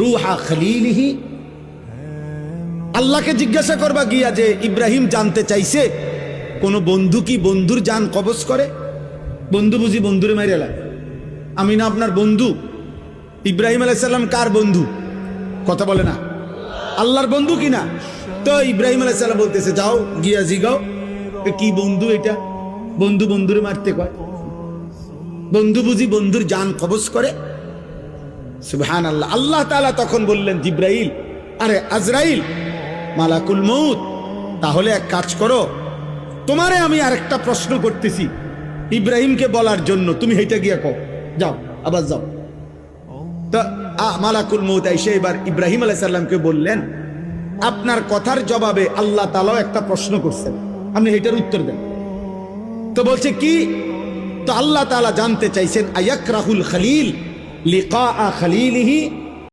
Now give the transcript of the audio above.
রুহা খলিলিহি। আল্লাহকে জিজ্ঞাসা করবা গিয়া যে ইব্রাহিম জানতে চাইছে কোন বন্ধু কি বন্ধুর জান কবজ করে? বন্ধু বুঝি বন্ধুরে মাইরে লাগে? আমি না আপনার বন্ধু? ইব্রাহিম আলাইহিস সালাম কার বন্ধু? কথা বলে না, আল্লাহর বন্ধু কিনা? তো ইব্রাহিম আলাইহিস সালাম বলতেছে যাও গিয়া জিগাও কি বন্ধু এটা, বন্ধু বন্ধুরে মারতে কয়? বন্ধু বুঝি বন্ধুর জান কবজ করে? সুবহানাল্লাহ। আল্লাহ তাআলা তখন বললেন জিব্রাইল, আরে আজরাইল, মালাকুল মউত, তাহলে এক কাজ করো, তোমারে আমি আরেকটা প্রশ্ন করতেছি ইব্রাহিমকে বলার জন্য, তুমি হেঁটে গিয়া কও, যাও আবার যাও। তো মালাকুল মউত এসে এবার ইব্রাহিম আলাইহিস সালামকে বললেন, আপনার কথার জবাবে আল্লাহ তাআলাও একটা প্রশ্ন করছেন, আপনি এটার উত্তর দেন। তো বলছে কি? তো আল্লাহ তাআলা জানতে চাইছেন আয়াকরাহুল খলিল লিকা খলিলিহি